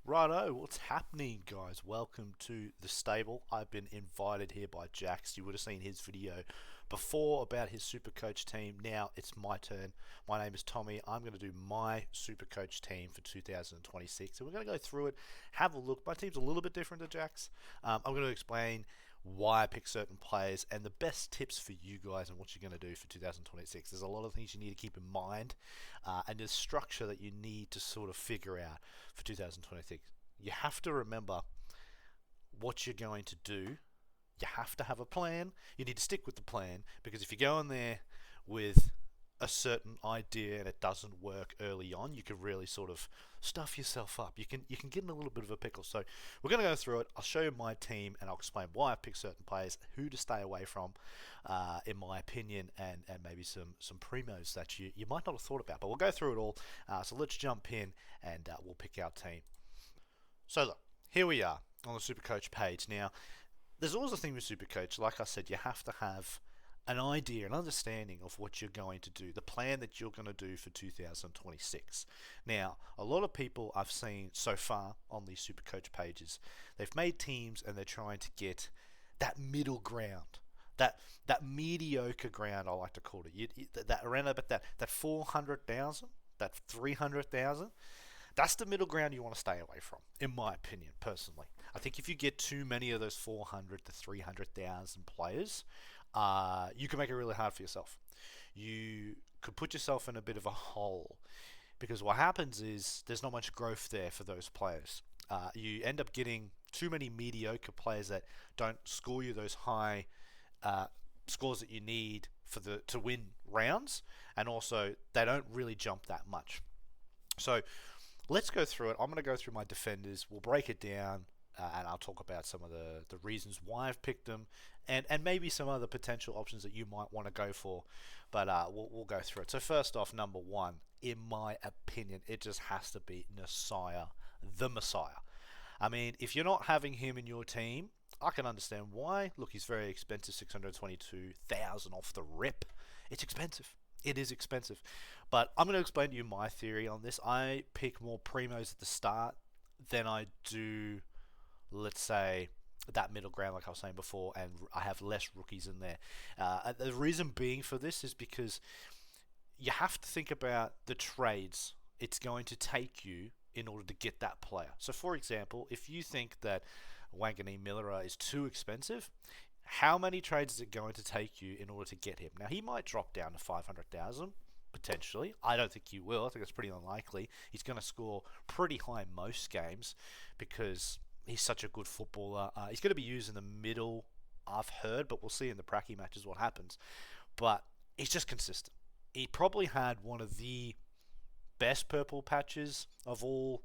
Righto, what's happening, guys? Welcome to the stable. I've been invited here by Jax. You would have seen his video before about his Supercoach team. Now it's my turn. My name is Tommy. I'm going to do my Supercoach team for 2026, and we're going to go through it, have a look. My team's a little bit different to Jax. I'm going to explain why I pick certain players and the best tips for you guys and what you're going to do for 2026. There's a lot of things you need to keep in mind, and there's structure that you need to sort of figure out for 2026. You have to remember what you're going to do. You have to have a plan. You need to stick with the plan, because if you go in there with a certain idea and it doesn't work early on, you can really sort of stuff yourself up. You can get in a little bit of a pickle. So we're going to go through it. I'll show you my team and I'll explain why I picked certain players, who to stay away from, in my opinion, and maybe some primos that you might not have thought about. But we'll go through it all. So let's jump in and we'll pick our team. So look, here we are on the Supercoach page. Now, there's always a thing with Supercoach. Like I said, you have to have an idea, an understanding of what you're going to do, the plan that you're going to do for 2026. Now, a lot of people I've seen so far on these Supercoach pages, they've made teams and they're trying to get that middle ground, that mediocre ground, I like to call it. That around about that 400,000, that 300,000. That's the middle ground you want to stay away from, in my opinion, personally. I think if you get too many of those 400 to 300,000 players, you can make it really hard for yourself. You could put yourself in a bit of a hole, because what happens is there's not much growth there for those players. You end up getting too many mediocre players that don't score you those high scores that you need to win rounds, and also they don't really jump that much. So let's go through it. I'm going to go through my defenders. We'll break it down, and I'll talk about some of the reasons why I've picked them, and maybe some other potential options that you might want to go for. But we'll go through it. So first off, number one, in my opinion, it just has to be Messiah, the Messiah. I mean, if you're not having him in your team, I can understand why. Look, he's very expensive, 622,000 off the rip. It's expensive. It is expensive. But I'm going to explain to you my theory on this. I pick more primos at the start than I do, let's say, that middle ground, like I was saying before, and I have less rookies in there. The reason being for this is because you have to think about the trades it's going to take you in order to get that player. So, for example, if you think that Wangani Millera is too expensive, how many trades is it going to take you in order to get him? Now, he might drop down to 500,000, potentially. I don't think he will. I think it's pretty unlikely. He's going to score pretty high most games because he's such a good footballer. He's going to be used in the middle, I've heard, but we'll see in the pracky matches what happens. But he's just consistent. He probably had one of the best purple patches of all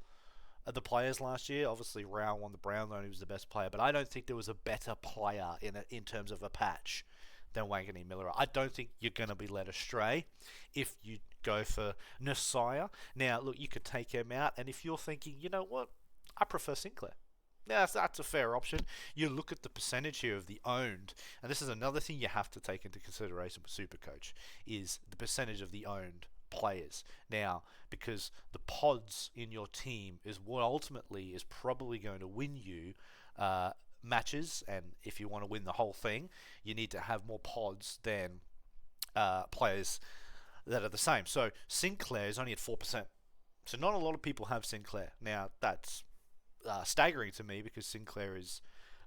the players last year. Obviously, Rao won the Brownlow. He was the best player, but I don't think there was a better player in terms of a patch than Wangani Millera. I don't think you're going to be led astray if you go for Messiah. Now, look, you could take him out, and if you're thinking, you know what, I prefer Sinclair. Yeah, that's a fair option. You look at the percentage here of the owned, and this is another thing you have to take into consideration with Supercoach, is the percentage of the owned players. Now, because the pods in your team is what ultimately is probably going to win you matches, and if you want to win the whole thing, you need to have more pods than players that are the same. So Sinclair is only at 4%. So not a lot of people have Sinclair. Now, that's staggering to me, because Sinclair is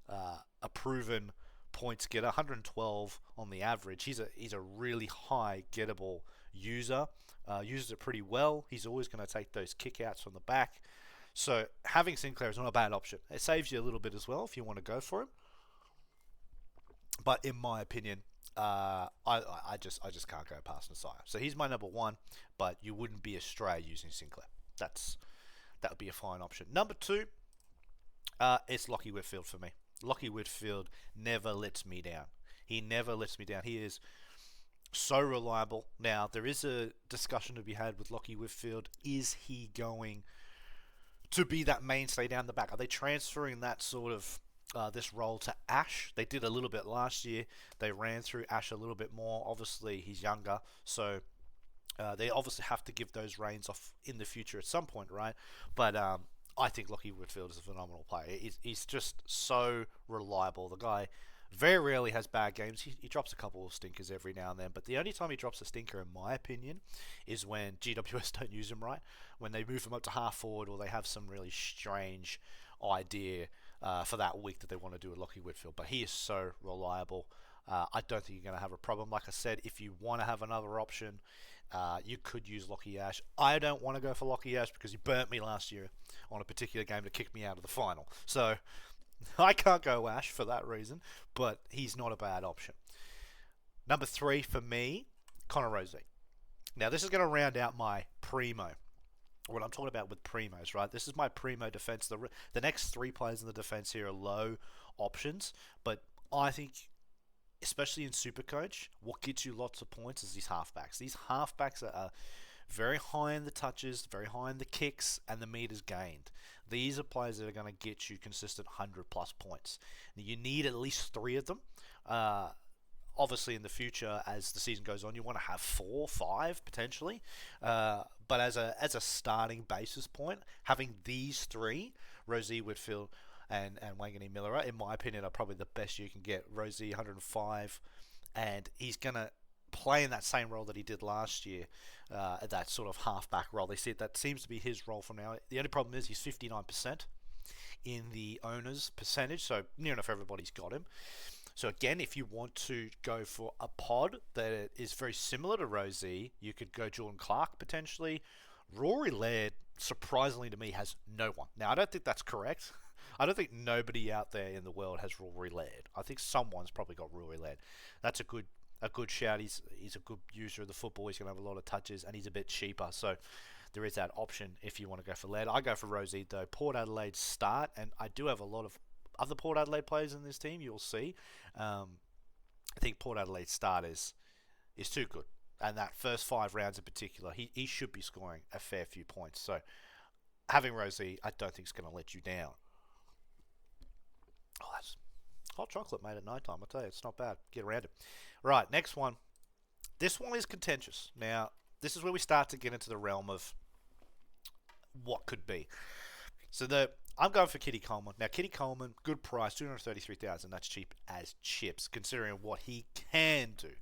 a proven points getter, 112 on the average. He's a really high gettable user. Uses it pretty well. He's always going to take those kickouts from the back. So having Sinclair is not a bad option. It saves you a little bit as well if you want to go for him. But in my opinion, I just can't go past Messiah. So he's my number one, but you wouldn't be astray using Sinclair. That would be a fine option. Number two, it's Lockie Whitfield for me. Lockie Whitfield never lets me down. He never lets me down. He is so reliable. Now, there is a discussion to be had with Lockie Whitfield. Is he going to be that mainstay down the back? Are they transferring that sort of this role to Ash? They did a little bit last year. They ran through Ash a little bit more. Obviously, he's younger, so they obviously have to give those reins off in the future at some point, right? But I think Lockie Whitfield is a phenomenal player. He's just so reliable. The guy very rarely has bad games. He drops a couple of stinkers every now and then, but the only time he drops a stinker, in my opinion, is when GWS don't use him right, when they move him up to half forward, or they have some really strange idea for that week that they want to do with Lockie Whitfield. But he is so reliable. I don't think you're going to have a problem. Like I said, if you want to have another option, you could use Lockie Ash. I don't want to go for Lockie Ash because he burnt me last year on a particular game to kick me out of the final. So I can't go Ash for that reason, but he's not a bad option. Number 3 for me, Connor Rozee. Now this is going to round out my primo. What I'm talking about with primos, right? This is my primo defense. The next 3 players in the defense here are low options, but I think, especially in Supercoach, what gets you lots of points is these halfbacks. These halfbacks are very high in the touches, very high in the kicks, and the meters gained. These are players that are going to get you consistent 100 plus points. Now, you need at least 3 of them. Obviously, in the future, as the season goes on, you want to have 4, 5 potentially. But as a starting basis point, having these 3, Rozee, Whitfield, and Wangani Miller, in my opinion, are probably the best you can get. Rozee 105, and he's going to play in that same role that he did last year, that sort of halfback role. They said that seems to be his role from now. The only problem is he's 59% in the owner's percentage, so near enough everybody's got him. So again, if you want to go for a pod that is very similar to Rozee, you could go Jordan Clark potentially. Rory Laird, surprisingly to me, has no one. Now, I don't think that's correct. I don't think nobody out there in the world has Rory Laird. I think someone's probably got Rory Laird. That's a good shout. He's a good user of the football. He's going to have a lot of touches, and he's a bit cheaper. So there is that option if you want to go for Laird. I go for Rozee, though. Port Adelaide start, and I do have a lot of other Port Adelaide players in this team, you'll see. I think Port Adelaide start is too good. And that first 5 rounds in particular, he should be scoring a fair few points. So having Rozee, I don't think is going to let you down. Oh, that's hot chocolate made at night time. I tell you, it's not bad. Get around it. Right, next one. This one is contentious. Now, this is where we start to get into the realm of what could be. So I'm going for Kitty Coleman. Now, Kitty Coleman, good price, $233,000. That's cheap as chips, considering what he can do.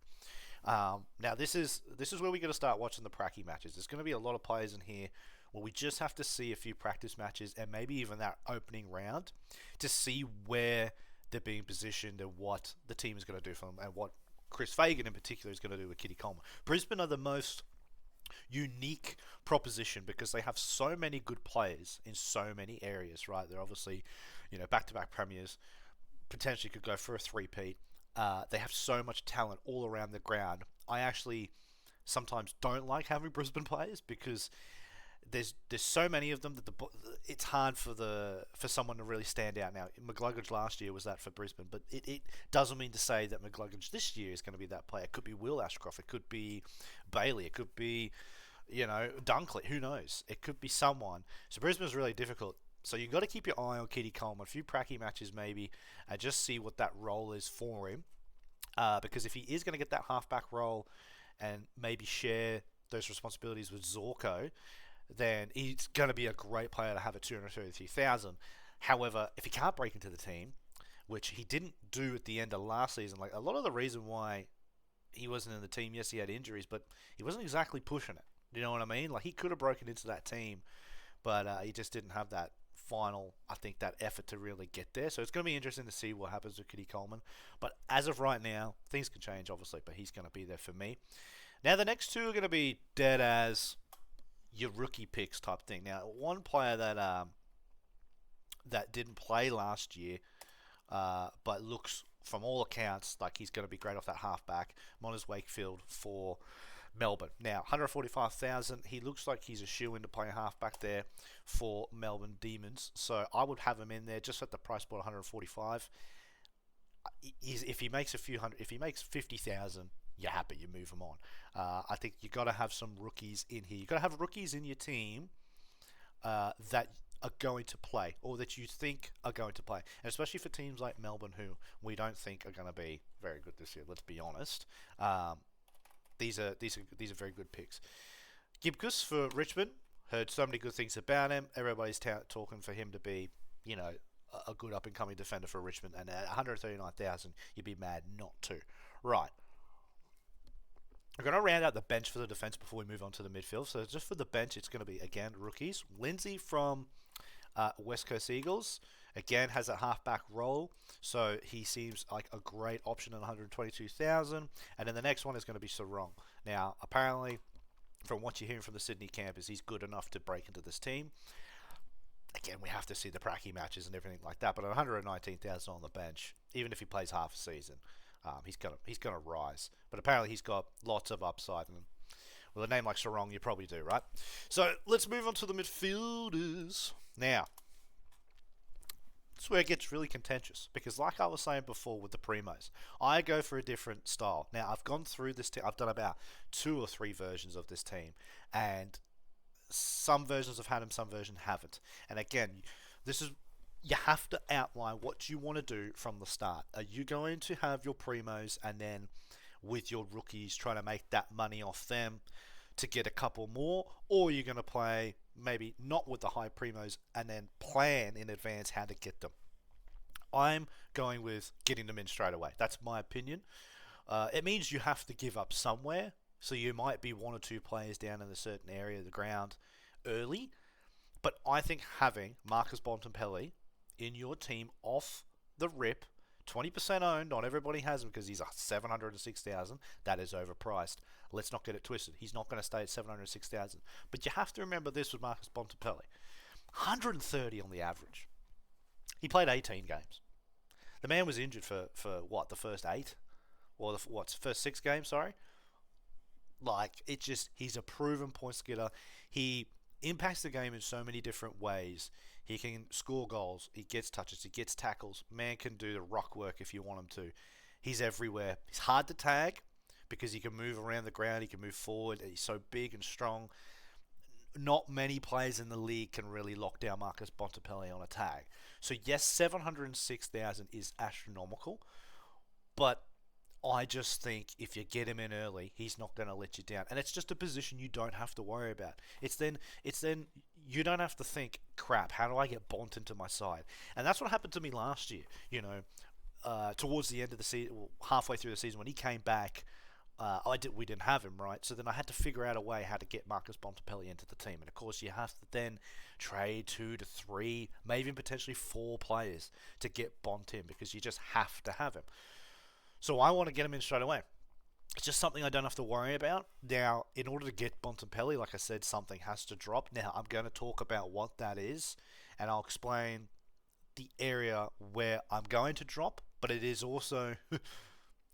Now, this is where we're going to start watching the pracky matches. There's going to be a lot of players in here where we just have to see a few practice matches and maybe even that opening round to see where they're being positioned and what the team is going to do for them and what Chris Fagan in particular is going to do with Kitty Coleman. Brisbane are the most unique proposition because they have so many good players in so many areas, right? They're obviously, back-to-back premiers, potentially could go for a 3-peat. They have so much talent all around the ground. I actually sometimes don't like having Brisbane players because there's so many of them that it's hard for someone to really stand out. Now, McGluggage last year was that for Brisbane, but it doesn't mean to say that McGluggage this year is going to be that player. It could be Will Ashcroft, it could be Bailey, it could be Dunkley. Who knows? It could be someone. So Brisbane's really difficult. So you've got to keep your eye on Kitty Coleman, a few pracky matches maybe, and just see what that role is for him. Because if he is going to get that halfback role and maybe share those responsibilities with Zorko, then he's going to be a great player to have at $233,000. However, if he can't break into the team, which he didn't do at the end of last season, like a lot of the reason why he wasn't in the team, yes, he had injuries, but he wasn't exactly pushing it. You know what I mean? Like he could have broken into that team, but he just didn't have that final, I think, that effort to really get there. So it's going to be interesting to see what happens with Kitty Coleman. But as of right now, things can change, obviously, but he's going to be there for me. Now, the next 2 are going to be dead as your rookie picks type thing. Now, one player that didn't play last year, but looks from all accounts like he's going to be great off that halfback, Mona's Wakefield for Melbourne. Now, $145,000. He looks like he's a shoe-in to play halfback there for Melbourne Demons. So I would have him in there just at the price point, $145,000. If he makes if he makes $50,000. You're happy, you move them on. I think you got to have some rookies in here. You got to have rookies in your team that are going to play, or that you think are going to play, and especially for teams like Melbourne, who we don't think are going to be very good this year. Let's be honest. These are very good picks. Gibcus for Richmond. Heard so many good things about him. Everybody's talking for him to be, you know, a good up-and-coming defender for Richmond. And at 139,000, you'd be mad not to. Right. We're going to round out the bench for the defence before we move on to the midfield. So just for the bench, it's going to be, again, rookies. Lindsay from West Coast Eagles, again, has a halfback role. So he seems like a great option at 122,000. And then the next one is going to be Sarong. Now, apparently, from what you're hearing from the Sydney campus, he's good enough to break into this team. Again, we have to see the pracky matches and everything like that. But at 119,000 on the bench, even if he plays half a season, he's gonna rise. But apparently he's got lots of upside, and with a name like Sarong, you probably do, right? So let's move on to the midfielders now. This is where it gets really contentious, because like I was saying before with the primos, I go for a different style. Now, I've gone through this team. I've done about 2 or 3 versions of this team, and some versions have had them, some versions haven't. And again, this is, you have to outline what you want to do from the start. Are you going to have your primos and then with your rookies trying to make that money off them to get a couple more, or are you going to play maybe not with the high primos and then plan in advance how to get them? I'm going with getting them in straight away. That's my opinion. It means you have to give up somewhere, so you might be 1 or 2 players down in a certain area of the ground early, but I think having Marcus Bontempelli in your team off the rip, 20% owned, not everybody has him because he's 706,000. That is overpriced. Let's not get it twisted. He's not going to stay at 706,000. But you have to remember this with Marcus Bontempelli. 130 on the average. He played 18 games. The man was injured for what, the first 8? Or the first 6 games, sorry? Like, he's a proven points getter. He impacts the game in so many different ways. He can score goals, he gets touches, he gets tackles. Man can do the rock work if you want him to. He's everywhere. He's hard to tag because he can move around the ground, he can move forward, he's so big and strong. Not many players in the league can really lock down Marcus Bontempelli on a tag. So yes, 706,000 is astronomical, but I just think if you get him in early, he's not going to let you down. And it's just a position you don't have to worry about. It's then you don't have to think, crap, how do I get Bont into my side? And that's what happened to me last year. You know, towards the end of the season, halfway through the season, when he came back, we didn't have him, right? So then I had to figure out a way how to get Marcus Bontempelli into the team. And of course, you have to then trade 2 to 3, maybe even potentially 4 players to get Bont in, because you just have to have him. So I want to get him in straight away. It's just something I don't have to worry about. Now, in order to get Bontempelli, like I said, something has to drop. Now, I'm going to talk about what that is, and I'll explain the area where I'm going to drop, but it is also,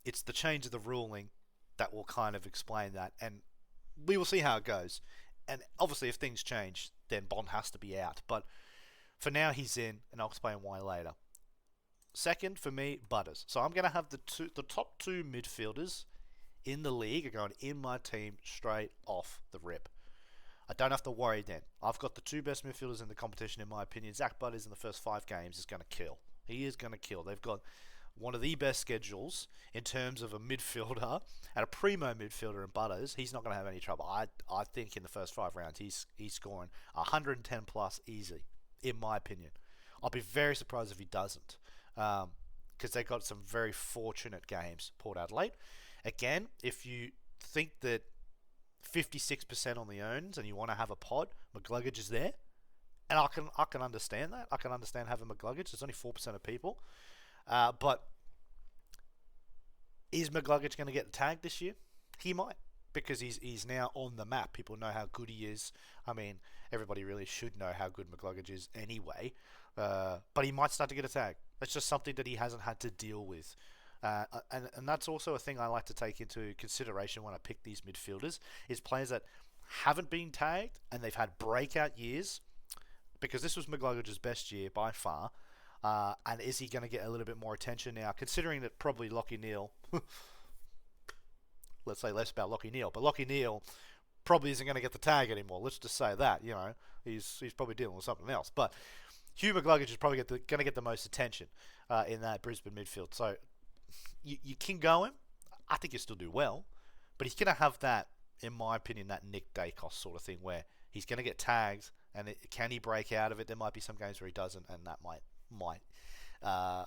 it's the change of the ruling that will kind of explain that, and we will see how it goes. And obviously, if things change, then Bont has to be out. But for now, he's in, and I'll explain why later. Second, for me, Butters. So I'm going to have the top 2 midfielders in the league are going in my team straight off the rip. I don't have to worry then. I've got the 2 best midfielders in the competition, in my opinion. Zach Butters in the first 5 games is going to kill. He is going to kill. They've got one of the best schedules in terms of a midfielder, and a primo midfielder in Butters. He's not going to have any trouble. I think in the first 5 rounds, he's scoring 110 plus easy, in my opinion. I'll be very surprised if he doesn't. Because they got some very fortunate games. Port Adelaide. Again, if you think that 56% on the owns and you want to have a pod, McGluggage is there. And I can understand that. I can understand having McGluggage. There's only 4% of people. But is McGluggage going to get tagged this year? He might. Because he's now on the map. People know how good he is. I mean, everybody really should know how good McGluggage is anyway. But he might start to get a tag. That's just something that he hasn't had to deal with. And that's also a thing I like to take into consideration when I pick these midfielders, is players that haven't been tagged and they've had breakout years, because this was McGluggage's best year by far. And is he going to get a little bit more attention now, considering that probably Lachie Neale, let's say less about Lachie Neale, but Lachie Neale probably isn't going to get the tag anymore. Let's just say that, you know, he's probably dealing with something else. But Hugh McGluggage is probably going to get the most attention in that Brisbane midfield. So you can go him. I think he'll still do well, but he's going to have that, in my opinion, that Nick DAICOS sort of thing where He's going to get tagged, and can he break out of it? There might be some games where he doesn't, and that might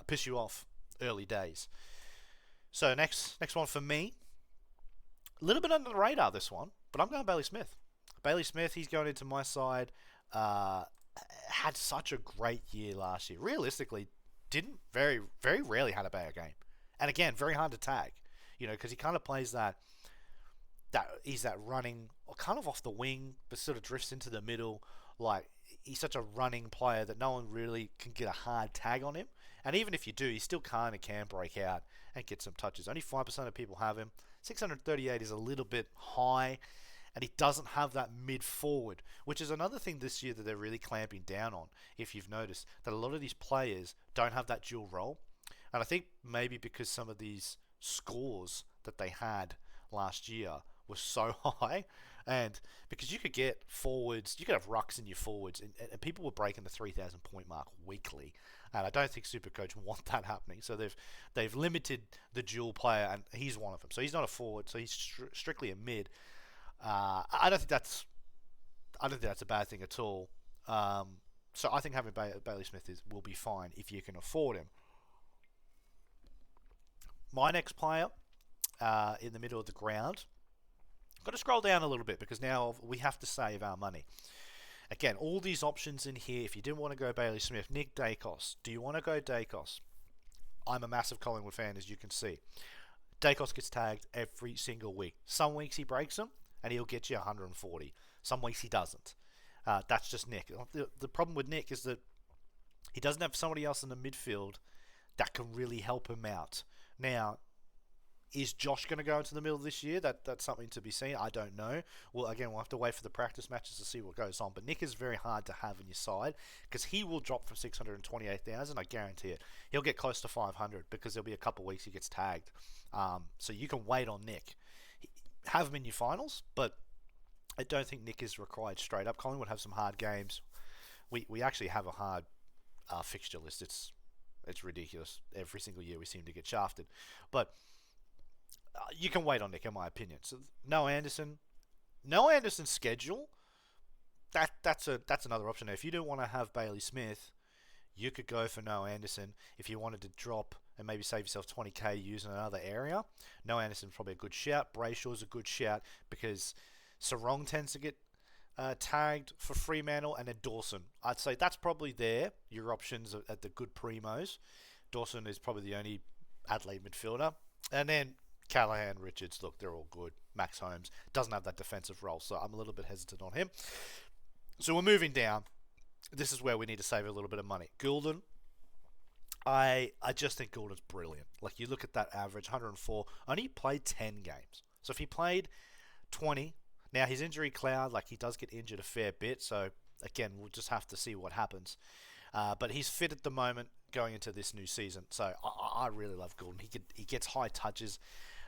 piss you off early days. So next one for me, a little bit under the radar this one, but I'm going Bailey Smith. Bailey Smith, he's going into my side. Had such a great year last year. Realistically, didn't very rarely had a bad game, and again, very hard to tag. Because he kind of plays that he's that running, or kind of off the wing, but sort of drifts into the middle. Like, he's such a running player that no one really can get a hard tag on him. And even if you do, he still kind of can break out and get some touches. Only 5% of people have him. 638 is a little bit high, and he doesn't have that mid-forward, which is another thing this year that they're really clamping down on, if you've noticed, that a lot of these players don't have that dual role. And I think maybe because some of these scores that they had last year were so high, and because you could get forwards, you could have rucks in your forwards, and people were breaking the 3,000 point mark weekly, and I don't think Supercoach want that happening. So they've limited the dual player, and he's one of them. So he's not a forward, so he's strictly a mid. I don't think that's a bad thing at all. So I think having Bailey Smith will be fine if you can afford him. My next player in the middle of the ground, I've got to scroll down a little bit because now we have to save our money. Again, all these options in here, if you didn't want to go Bailey Smith, Nick DAICOS. Do you want to go DAICOS? I'm a massive Collingwood fan, as you can see. DAICOS gets tagged every single week. Some weeks he breaks them, and he'll get you 140. Some weeks he doesn't. That's just Nick. The problem with Nick is that he doesn't have somebody else in the midfield that can really help him out. Now, is Josh going to go into the middle this year? That's something to be seen. I don't know. Well, again, we'll have to wait for the practice matches to see what goes on. But Nick is very hard to have in your side because he will drop from 628,000. I guarantee it. He'll get close to 500 because there'll be a couple of weeks he gets tagged. So you can wait on Nick. Have him in your finals, but I don't think Nick is required straight up. Collingwood have some hard games. We actually have a hard fixture list. It's ridiculous. Every single year we seem to get shafted. But you can wait on Nick, in my opinion. So Noah Anderson's schedule, that's another option. Now, if you don't want to have Bailey Smith, you could go for Noah Anderson. If you wanted to drop and maybe save yourself 20k using another area, Noah Anderson's probably a good shout. Brayshaw's a good shout because Sarong tends to get tagged for Fremantle, and then Dawson. I'd say that's probably your options at the good primos. Dawson is probably the only Adelaide midfielder. And then Callahan, Richards, look, they're all good. Max Holmes doesn't have that defensive role, so I'm a little bit hesitant on him. So we're moving down. This is where we need to save a little bit of money. Goulden, I just think Goulden's brilliant. Like, you look at that average, 104, only played 10 games. So if he played 20, now his injury cloud, like, he does get injured a fair bit, so again, we'll just have to see what happens. But he's fit at the moment going into this new season, so I really love Goulden. He gets high touches.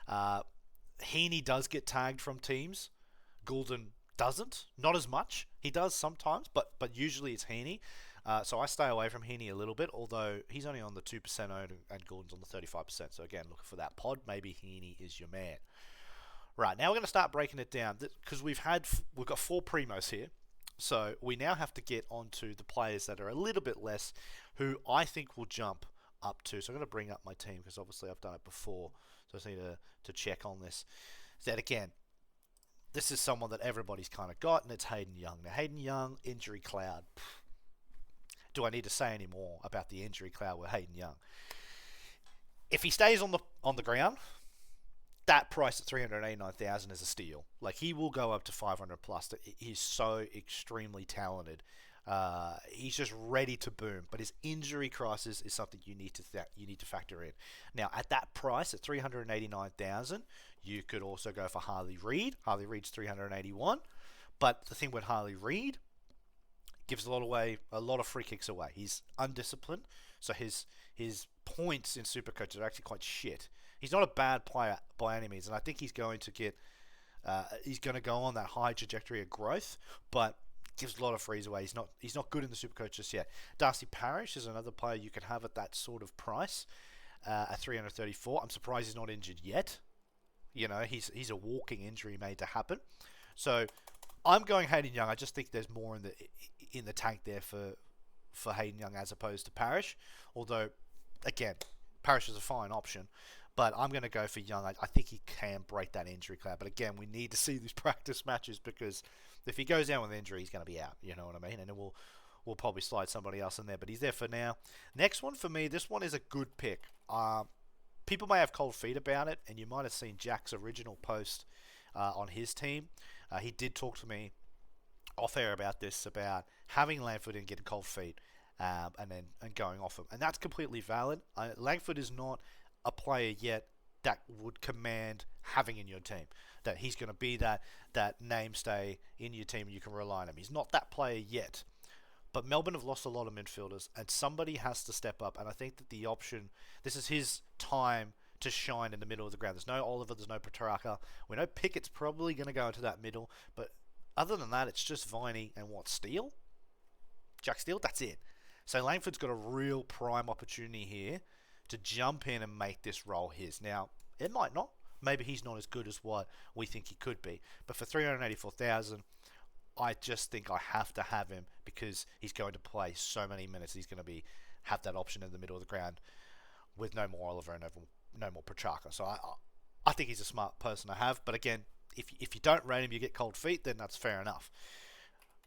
Heaney does get tagged from teams. Goulden doesn't, not as much. He does sometimes, but usually it's Heaney. So I stay away from Heaney a little bit, although he's only on the 2% owned and Goulden's on the 35%. So again, looking for that pod. Maybe Heaney is your man. Right, now we're going to start breaking it down because we've got 4 primos here. So we now have to get onto the players that are a little bit less, who I think will jump up to. So I'm going to bring up my team because obviously I've done it before. So I just need to check on this. That again, this is someone that everybody's kind of got, and it's Hayden Young. Now, Hayden Young, injury cloud. Do I need to say any more about the injury cloud with Hayden Young? If he stays on the ground, that price at 389,000 is a steal. Like, he will go up to 500 plus. He's so extremely talented. He's just ready to boom. But his injury crisis is something you need to factor in. Now, at that price, at 389,000, you could also go for Harley Reid. Harley Reid's 381. But the thing with Harley Reid, gives a lot of free kicks away. He's undisciplined, so his points in Supercoach are actually quite shit. He's not a bad player by any means, and I think he's going to go on that high trajectory of growth, but gives a lot of frees away. He's not good in the Supercoach just yet. Darcy Parish is another player you can have at that sort of price at 334. I'm surprised he's not injured yet. You know, he's a walking injury made to happen. So I'm going Hayden Young. I just think there's more in the tank there for Hayden Young as opposed to Parrish. Although, again, Parrish is a fine option. But I'm going to go for Young. I think he can break that injury cloud. But again, we need to see these practice matches because if he goes down with injury, he's going to be out. You know what I mean? And then we'll probably slide somebody else in there. But he's there for now. Next one for me, this one is a good pick. People may have cold feet about it, and you might have seen Jack's original post on his team. He did talk to me off air about this, about having Langford and getting cold feet, and going off him, and that's completely valid. Langford is not a player yet that would command having in your team. That he's going to be that namestay in your team. You can rely on him. He's not that player yet. But Melbourne have lost a lot of midfielders, and somebody has to step up. And I think that the option, this is his time to shine in the middle of the ground. There's no Oliver, there's no Petrarca. We know Pickett's probably going to go into that middle, but other than that, it's just Viney and Steele? Jack Steele, that's it. So Langford's got a real prime opportunity here to jump in and make this role his. Now, it might not. Maybe he's not as good as what we think he could be. But for $384,000, I just think I have to have him because he's going to play so many minutes. He's going to have that option in the middle of the ground with no more Oliver and no more Petrarca. So I think he's a smart person to have. But again, if you don't rate him, you get cold feet, then that's fair enough.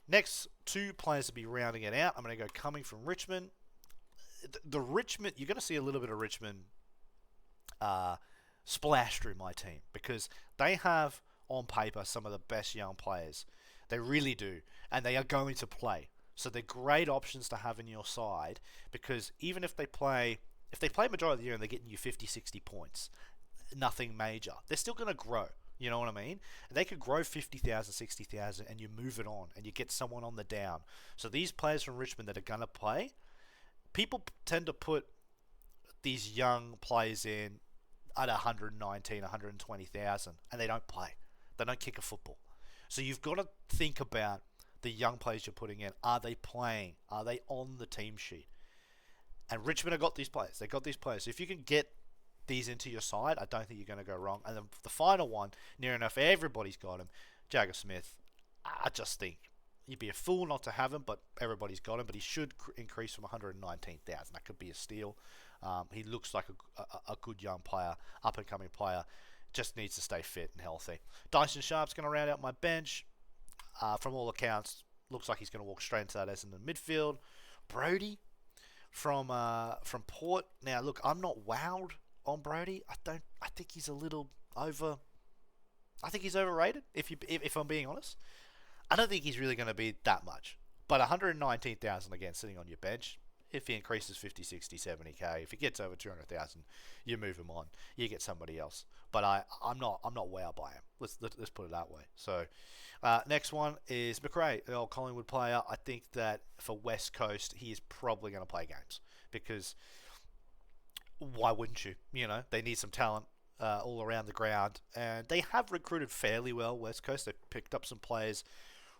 Next, two players to be rounding it out. I'm going to go coming from Richmond. The Richmond, you're going to see a little bit of Richmond splash through my team because they have on paper some of the best young players. They really do, and they are going to play. So they're great options to have in your side because even if they play majority of the year and they're getting you 50, 60 points, nothing major, they're still going to grow. You know what I mean? They could grow 50,000, 60,000, and you move it on, and you get someone on the down. So these players from Richmond that are going to play, people tend to put these young players in at 119, 120,000, and they don't play. They don't kick a football. So you've got to think about the young players you're putting in. Are they playing? Are they on the team sheet? And Richmond have got these players. They've got these players. So if you can get these into your side, I don't think you're going to go wrong. And then the final one, near enough everybody's got him, Jagger Smith. I just think you'd be a fool not to have him, but everybody's got him. But he should increase from 119,000. That could be a steal. He looks like a good young player, up-and-coming player. Just needs to stay fit and healthy. Dyson Sharp's going to round out my bench. From all accounts, looks like he's going to walk straight into that as in the midfield. Brody from Port. Now, look, I'm not wowed on Brody. I think he's a little over. I think he's overrated. If I'm being honest, I don't think he's really going to be that much. But 119,000 again, sitting on your bench. If he increases 50, 60, 70k, if he gets over 200,000, you move him on. You get somebody else. But I'm not wowed by him. Let's put it that way. So next one is McRae, the old Collingwood player. I think that for West Coast, he is probably going to play games because why wouldn't you? You know, they need some talent all around the ground, and they have recruited fairly well. West Coast, they've picked up some players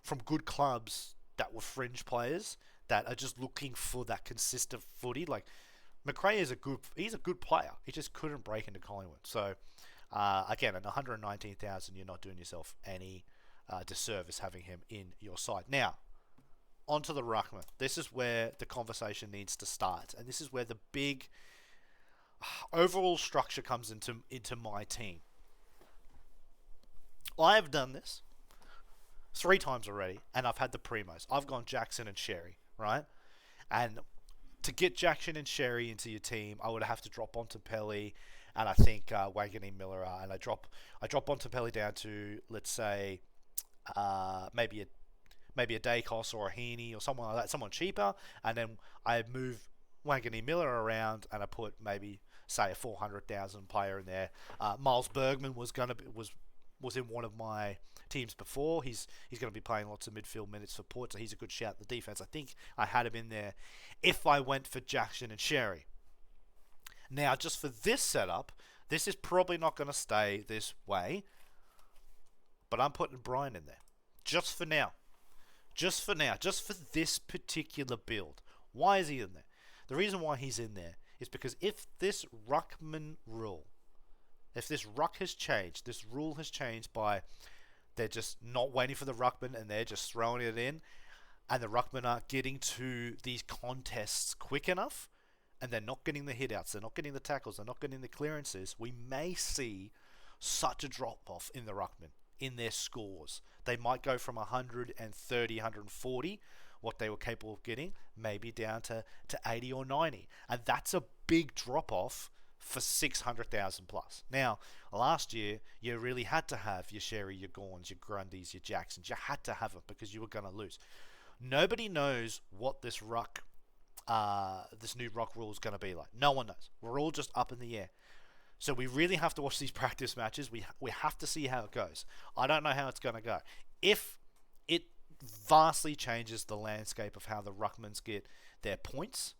from good clubs that were fringe players that are just looking for that consistent footy. Like McRae is he's a good player. He just couldn't break into Collingwood. So again, at 119,000, you're not doing yourself any disservice having him in your side. Now, onto the ruckman. This is where the conversation needs to start, and this is where the big overall structure comes into my team. I have done this 3 times already, and I've had the primos. I've gone Jackson and Sherry, right? And to get Jackson and Sherry into your team, I would have to drop Bontempelli, and I think Wagner Miller, and I drop Bontempelli down to, let's say, maybe a DAICOS or a Heaney or someone like that, someone cheaper, and then I move Wagner Miller around, and I put maybe say a 400,000 player in there. Miles Bergman was in one of my teams before. He's going to be playing lots of midfield minutes for Port, so he's a good shout. The defense, I think I had him in there if I went for Jackson and Sherry. Now, just for this setup, this is probably not going to stay this way, but I'm putting Brian in there just for now. Just for this particular build. Why is he in there? The reason why he's in there is because if this ruckman rule, if this ruck has changed, this rule has changed by They're just not waiting for the ruckman and they're just throwing it in. And the ruckmen aren't getting to these contests quick enough. And they're not getting the hit-outs. They're not getting the tackles. They're not getting the clearances. We may see such a drop-off in the ruckmen, in their scores. They might go from 130, 140, what they were capable of getting, maybe down to 80 or 90. And that's a big drop-off for 600,000 plus. Now, last year, you really had to have your Sherry, your Gorns, your Grundys, your Jacksons. You had to have them because you were going to lose. Nobody knows what this new ruck rule is going to be like. No one knows. We're all just up in the air. So we really have to watch these practice matches. We have to see how it goes. I don't know how it's going to go. If it vastly changes the landscape of how the ruckmans get their points,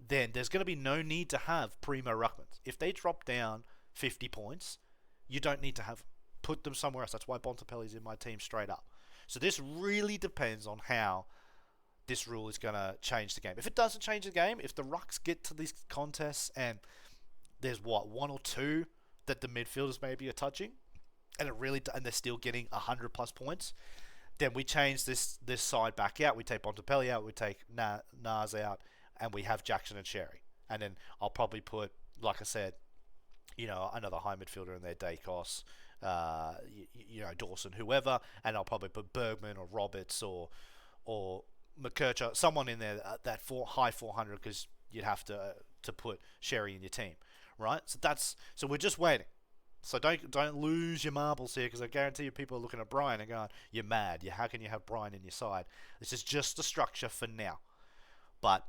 then there's going to be no need to have primo ruckmans. If they drop down 50 points, you don't need to have them. Put them somewhere else. That's why Bontempelli's in my team straight up. So this really depends on how this rule is going to change the game. If it doesn't change the game, if the rucks get to these contests and there's one or two that the midfielders maybe are touching, and they're still getting 100 plus points, then we change this side back out. We take Bontempelli out, we take Nas out, and we have Jackson and Sherry. And then I'll probably put, like I said, another high midfielder in there, DAICOS, Dawson, whoever, and I'll probably put Bergman or Roberts or McKercher, someone in there that high 400, because you'd have to put Sherry in your team, right? So we're just waiting. So don't lose your marbles here, because I guarantee you people are looking at Brian and going, "You're mad. How can you have Brian in your side?" This is just the structure for now. But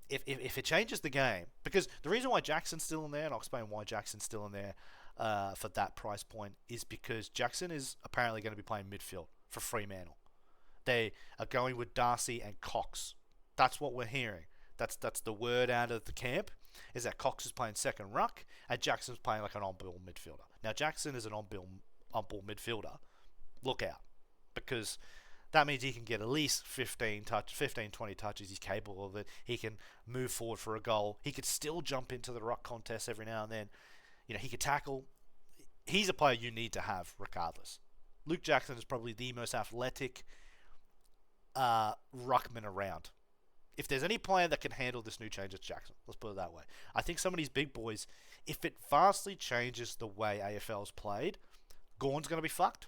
if it changes the game, because the reason why Jackson's still in there, and I'll explain why Jackson's still in there for that price point, is because Jackson is apparently going to be playing midfield for Fremantle. They are going with Darcy and Cox. That's what we're hearing. That's the word out of the camp, is that Cox is playing second ruck and Jackson's playing like an on-ball midfielder. Now, Jackson is an on-ball midfielder. Look out. Because that means he can get at least 15, 20 touches. He's capable of it. He can move forward for a goal. He could still jump into the ruck contest every now and then. He could tackle. He's a player you need to have regardless. Luke Jackson is probably the most athletic ruckman around. If there's any player that can handle this new change, it's Jackson. Let's put it that way. I think some of these big boys, if it vastly changes the way AFL's played, Gorn's going to be fucked.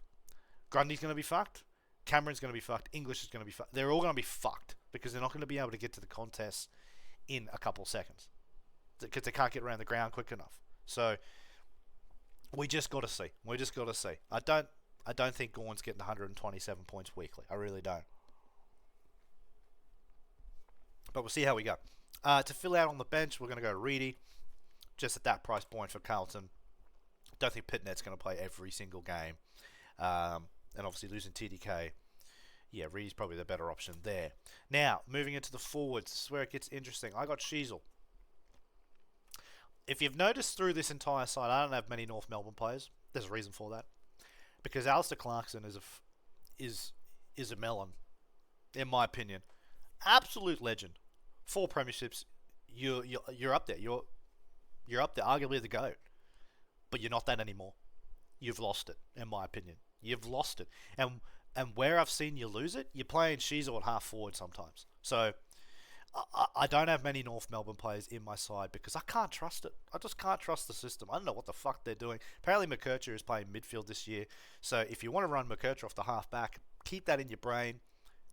Grundy's going to be fucked. Cameron's going to be fucked. English is going to be fucked. They're all going to be fucked because they're not going to be able to get to the contest in a couple of seconds because they can't get around the ground quick enough. So we just got to see. I don't think Gorn's getting 127 points weekly. I really don't. But we'll see how we go. To fill out on the bench, we're going to go to Reedy, just at that price point for Carlton. Don't think Pitnet's going to play every single game. And obviously losing TDK, yeah, Reedy's probably the better option there. Now, moving into the forwards, this is where it gets interesting. I got Sheasel. If you've noticed through this entire side, I don't have many North Melbourne players. There's a reason for that. Because Alistair Clarkson is a melon, in my opinion. Absolute legend. 4 premierships. You're up there. You're up there, arguably the GOAT. But you're not that anymore. You've lost it, in my opinion. You've lost it. And where I've seen you lose it, you're playing Sheasel at half forward sometimes. So I don't have many North Melbourne players in my side because I can't trust it. I just can't trust the system. I don't know what the fuck they're doing. Apparently McKercher is playing midfield this year. So if you want to run McKercher off the half back, keep that in your brain.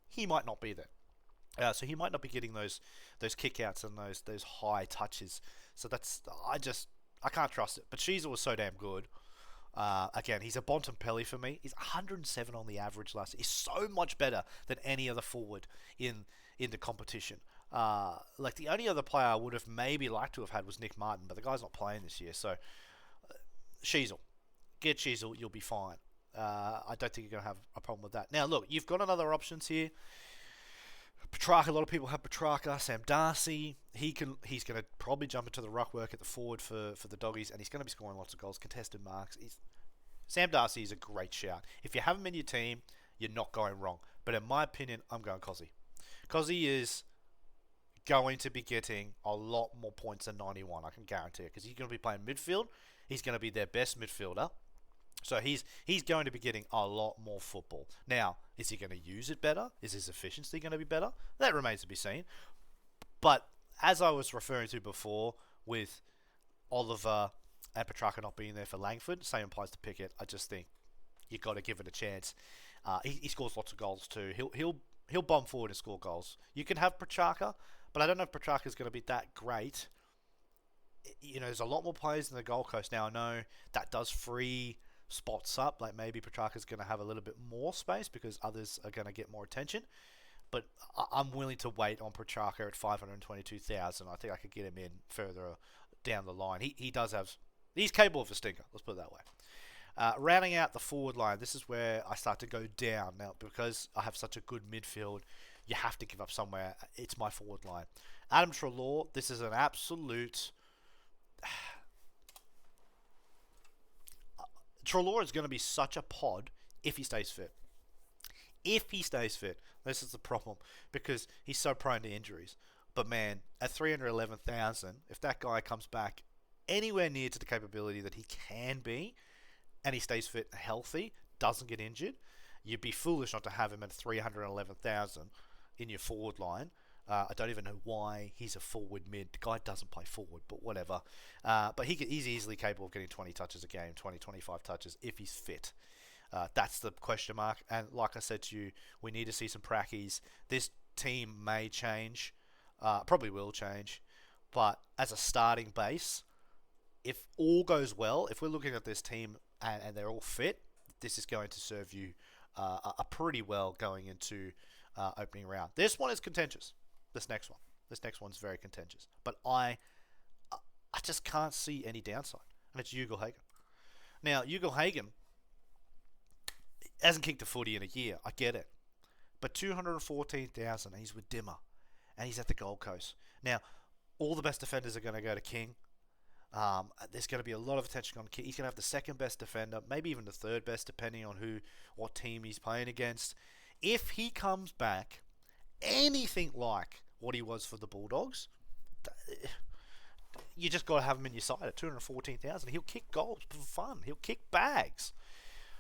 He might not be there. So he might not be getting those kickouts and those high touches. So I can't trust it. But Sheasel was so damn good. Again, he's a Bontempelli for me. He's 107 on the average last year. He's so much better than any other forward in the competition. Like the only other player I would have maybe liked to have had was Nick Martin, but the guy's not playing this year. So Sheasel, get Sheasel, you'll be fine. I don't think you're going to have a problem with that. Now look, you've got another options here. Petrarca, a lot of people have Petrarca. Sam Darcy, he's going to probably jump into the ruck work at the forward for the Doggies, and he's going to be scoring lots of goals, contested marks. Sam Darcy is a great shout. If you have him in your team, you're not going wrong. But in my opinion, I'm going Cozzy. Cozzy is going to be getting a lot more points than 91, I can guarantee it, because he's going to be playing midfield. He's going to be their best midfielder. So he's going to be getting a lot more football. Now, is he going to use it better? Is his efficiency going to be better? That remains to be seen. But as I was referring to before, with Oliver and Petrarca not being there for Langford, same applies to Pickett. I just think you've got to give it a chance. He scores lots of goals too. He'll bomb forward and score goals. You can have Petrarca, but I don't know if Petrarca's going to be that great. You know, there's a lot more players in the Gold Coast now. I know that does free spots up. Like maybe Petrarca's going to have a little bit more space because others are going to get more attention. But I'm willing to wait on Petrarca at 522,000. I think I could get him in further down the line. He's capable of a stinker. Let's put it that way. Rounding out the forward line, this is where I start to go down now because I have such a good midfield. You have to give up somewhere. It's my forward line. Adam Treloar, this is an absolute. Treloar is going to be such a pod if he stays fit. If he stays fit, this is the problem because he's so prone to injuries. But man, at 311,000, if that guy comes back anywhere near to the capability that he can be, and he stays fit and healthy, doesn't get injured, you'd be foolish not to have him at 311,000 in your forward line. I don't even know why he's a forward mid. The guy doesn't play forward, but whatever. But he's easily capable of getting 20 touches a game, 20, 25 touches if he's fit. That's the question mark. And like I said to you, we need to see some prackies. This team may change, probably will change. But as a starting base, if all goes well, if we're looking at this team and they're all fit, this is going to serve you a pretty well going into opening round. This one is contentious. This next one's very contentious. But I just can't see any downside, and it's Ugle-Hagan. Now, Ugle-Hagan hasn't kicked a footy in a year. I get it, but 214,000. He's with Dimmer, and he's at the Gold Coast. Now, all the best defenders are going to go to King. There's going to be a lot of attention on King. He's going to have the second best defender, maybe even the third best, depending on what team he's playing against. If he comes back anything like what he was for the Bulldogs, you just got to have him in your side at 214,000. He'll kick goals for fun. He'll kick bags.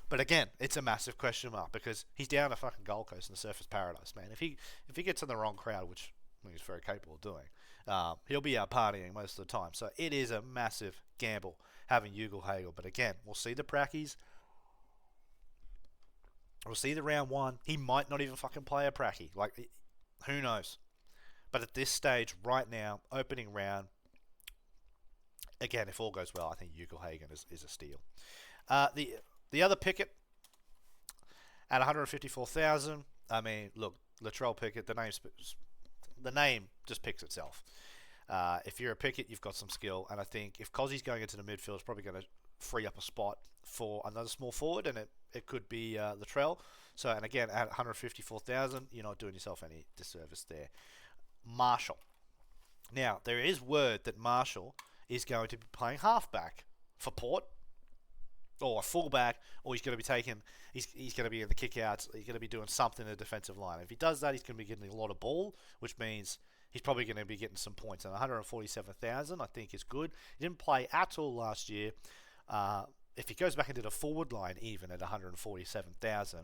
But again, it's a massive question mark because he's down a fucking Gold Coast in the Surfers Paradise, man. If he gets in the wrong crowd, which he's very capable of doing, he'll be out partying most of the time. So it is a massive gamble having Ugle-Hagan. But again, we'll see the prackies. We'll see the round one. He might not even fucking play a pracky. Like, who knows? But at this stage, right now, opening round, again, if all goes well, I think Ugle-Hagan is a steal. The other Pickett at 154,000. I mean, look, Latrell Pickett. The name just picks itself. If you're a Pickett, you've got some skill, and I think if Cozzy's going into the midfield, it's probably going to free up a spot for another small forward, and it could be Latrell. So, and again, at 154,000, you're not doing yourself any disservice there. Marshall. Now, there is word that Marshall is going to be playing halfback for Port, or a fullback, or he's going to be he's going to be in the kickouts. He's going to be doing something in the defensive line. If he does that, he's going to be getting a lot of ball, which means he's probably going to be getting some points. And 147,000, I think, is good. He didn't play at all last year. If he goes back into the forward line, even at 147,000,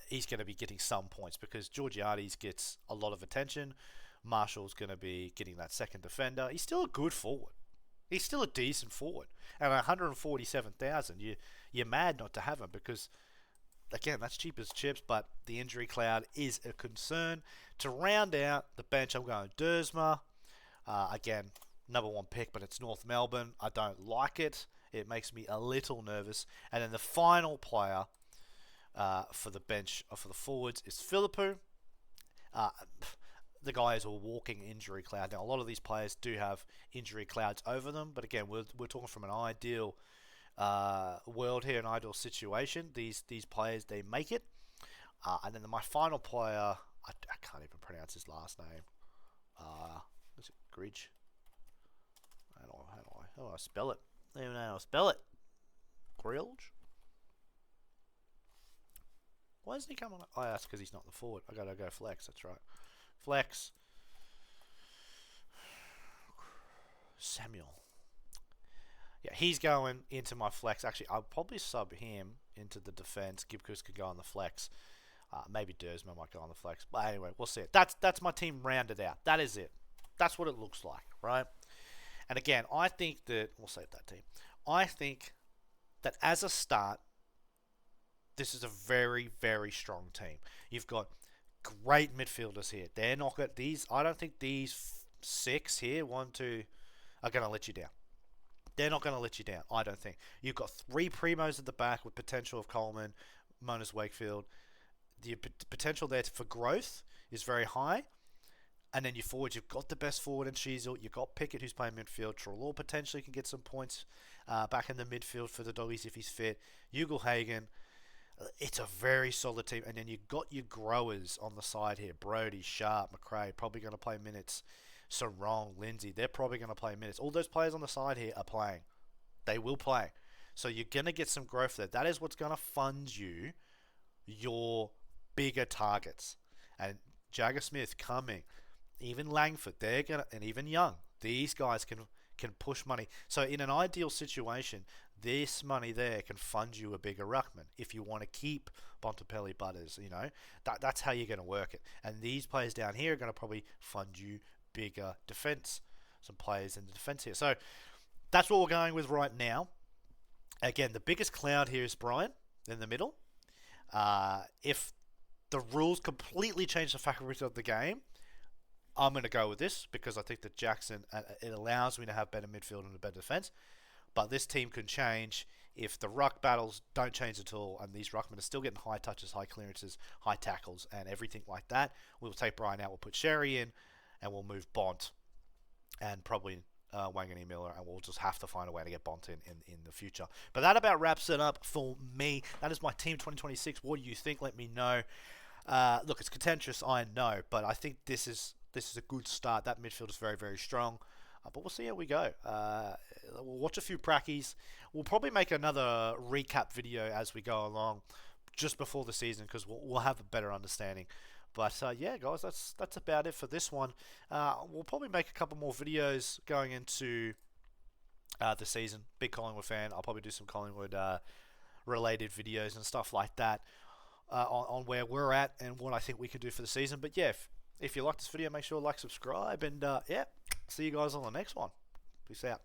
he's going to be getting some points because Georgiades gets a lot of attention. Marshall's going to be getting that second defender. He's still a good forward. He's still a decent forward. And at 147,000, you're mad not to have him because, again, that's cheap as chips, but the injury cloud is a concern. To round out the bench, I'm going Dersma. Again, number one pick, but it's North Melbourne. I don't like it. It makes me a little nervous. And then the final player for the bench, or for the forwards, is Philippou. The guy is a walking injury cloud. Now, a lot of these players do have injury clouds over them, but again, we're talking from an ideal world here, an ideal situation. These players, they make it. And then my final player, I can't even pronounce his last name. Is it Gridge? How do I spell it? I don't even know how to spell it. Grilge? Why isn't he coming up? Oh, that's because he's not the forward. I gotta go flex, that's right. Flex. Samuel. Yeah, he's going into my flex. Actually, I'll probably sub him into the defense. Gibcus could go on the flex. Maybe Dersma might go on the flex. But anyway, we'll see it. That's my team rounded out. That is it. That's what it looks like, right? And again, I think that we'll save that team. I think that as a start, this is a very, very strong team. You've got great midfielders here. They're not got these. I don't think these six here, 1, 2, are going to let you down. They're not going to let you down. I don't think. You've got 3 primos at the back with potential of Coleman, Monas Wakefield. The potential there for growth is very high. And then your forwards, you've got the best forward in Sheasel. You've got Pickett, who's playing midfield. Trelaw potentially can get some points back in the midfield for the Doggies if he's fit. Ugle-Hagan. It's a very solid team. And then you've got your growers on the side here. Brody, Sharp, McRae, probably going to play minutes. Sarong, Lindsay, they're probably going to play minutes. All those players on the side here are playing. They will play. So you're going to get some growth there. That is what's going to fund you your bigger targets. And Jagger Smith coming, even Langford, they're going to, and even Young, these guys can push money. So in an ideal situation, this money there can fund you a bigger ruckman if you want to keep Bontempelli, Butters. That's how you're going to work it. And these players down here are going to probably fund you bigger defense, some players in the defense here. So that's what we're going with right now. Again, the biggest cloud here is Brian in the middle. If the rules completely change the fabric of the game, I'm going to go with this because I think that Jackson, it allows me to have better midfield and a better defense. But this team can change if the ruck battles don't change at all and these ruckmen are still getting high touches, high clearances, high tackles and everything like that. We'll take Brian out, we'll put Sherry in, and we'll move Bont and probably Wangani Miller, and we'll just have to find a way to get Bont in the future. But that about wraps it up for me. That is my team 2026. What do you think? Let me know. Look, it's contentious, I know, but I think this is a good start. That midfield is very, very strong. But we'll see how we go. We'll watch a few prackies. We'll probably make another recap video as we go along just before the season because we'll have a better understanding. But yeah, guys, that's about it for this one. We'll probably make a couple more videos going into the season. Big Collingwood fan. I'll probably do some Collingwood related videos and stuff like that on where we're at and what I think we can do for the season. But yeah, if you like this video, make sure to like, subscribe, and yeah, see you guys on the next one. Peace out.